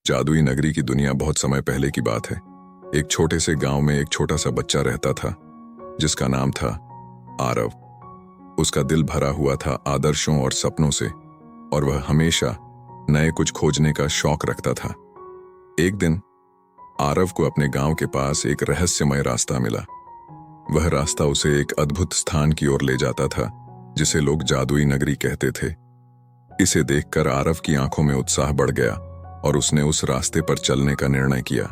जादुई नगरी की दुनिया बहुत समय पहले की बात है। एक छोटे से गांव में एक छोटा सा बच्चा रहता था जिसका नाम था आरव। उसका दिल भरा हुआ था आदर्शों और सपनों से और वह हमेशा नए कुछ खोजने का शौक रखता था। एक दिन आरव को अपने गांव के पास एक रहस्यमय रास्ता मिला। वह रास्ता उसे एक अद्भुत स्थान की ओर ले जाता था जिसे लोग जादुई नगरी कहते थे। इसे देखकर आरव की आंखों में उत्साह बढ़ गया और उसने उस रास्ते पर चलने का निर्णय किया।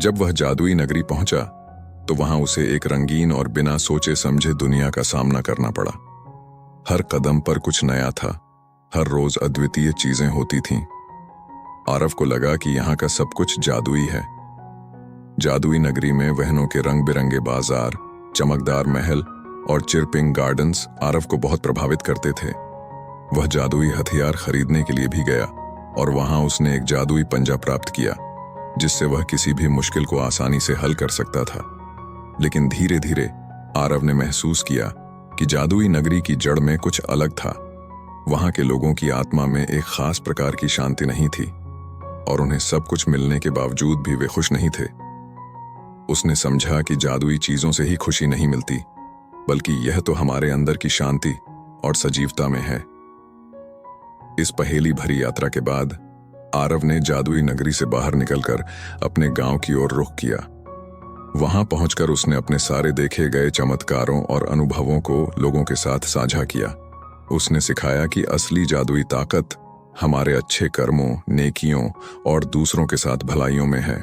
जब वह जादुई नगरी पहुंचा तो वहां उसे एक रंगीन और बिना सोचे समझे दुनिया का सामना करना पड़ा। हर कदम पर कुछ नया था, हर रोज अद्वितीय चीजें होती थीं। आरव को लगा कि यहाँ का सब कुछ जादुई है। जादुई नगरी में वहनों के रंग बिरंगे बाजार, चमकदार महल और चिरपिंग गार्डन्स आरव को बहुत प्रभावित करते थे। वह जादुई हथियार खरीदने के लिए भी गया और वहां उसने एक जादुई पंजा प्राप्त किया जिससे वह किसी भी मुश्किल को आसानी से हल कर सकता था। लेकिन धीरे धीरे आरव ने महसूस किया कि जादुई नगरी की जड़ में कुछ अलग था। वहां के लोगों की आत्मा में एक खास प्रकार की शांति नहीं थी और उन्हें सब कुछ मिलने के बावजूद भी वे खुश नहीं थे। उसने समझा कि जादुई चीजों से ही खुशी नहीं मिलती, बल्कि यह तो हमारे अंदर की शांति और सजीवता में है। इस पहेली भरी यात्रा के बाद आरव ने जादुई नगरी से बाहर निकलकर अपने गांव की ओर रुख किया। वहां पहुंचकर उसने अपने सारे देखे गए चमत्कारों और अनुभवों को लोगों के साथ साझा किया। उसने सिखाया कि असली जादुई ताकत हमारे अच्छे कर्मों, नेकियों और दूसरों के साथ भलाइयों में है।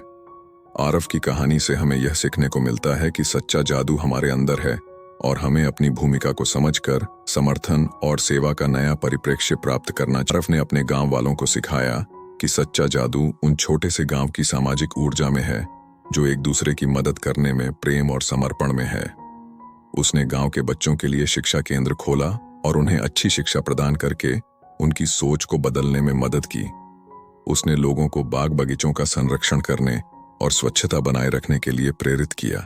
आरव की कहानी से हमें यह सीखने को मिलता है कि सच्चा जादू हमारे अंदर है और हमें अपनी भूमिका को समझकर समर्थन और सेवा का नया परिप्रेक्ष्य प्राप्त करना चाहिए। आरव ने अपने गांव वालों को सिखाया कि सच्चा जादू उन छोटे से गांव की सामाजिक ऊर्जा में है जो एक दूसरे की मदद करने में प्रेम और समर्पण में है। उसने गांव के बच्चों के लिए शिक्षा केंद्र खोला और उन्हें अच्छी शिक्षा प्रदान करके उनकी सोच को बदलने में मदद की। उसने लोगों को बाग बगीचों का संरक्षण करने और स्वच्छता बनाए रखने के लिए प्रेरित किया।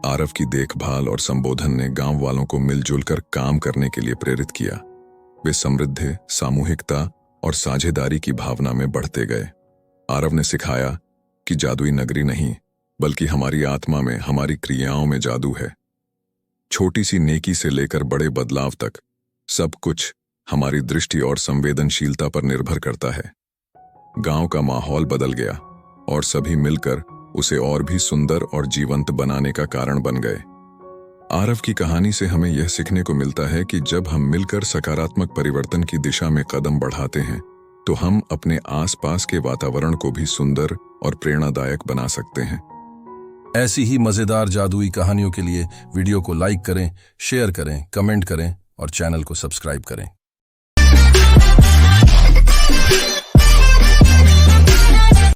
आरव की देखभाल और संबोधन ने गांव वालों को मिलजुल कर काम करने के लिए प्रेरित किया। वे समृद्धि, सामूहिकता और साझेदारी की भावना में बढ़ते गए। आरव ने सिखाया कि जादुई नगरी नहीं, बल्कि हमारी आत्मा में, हमारी क्रियाओं में जादू है। छोटी सी नेकी से लेकर बड़े बदलाव तक सब कुछ हमारी दृष्टि और संवेदनशीलता पर निर्भर करता है। गांव का माहौल बदल गया और सभी मिलकर उसे और भी सुंदर और जीवंत बनाने का कारण बन गए। आरव की कहानी से हमें यह सीखने को मिलता है कि जब हम मिलकर सकारात्मक परिवर्तन की दिशा में कदम बढ़ाते हैं तो हम अपने आसपास के वातावरण को भी सुंदर और प्रेरणादायक बना सकते हैं। ऐसी ही मजेदार जादुई कहानियों के लिए वीडियो को लाइक करें, शेयर करें, कमेंट करें और चैनल को सब्सक्राइब करें।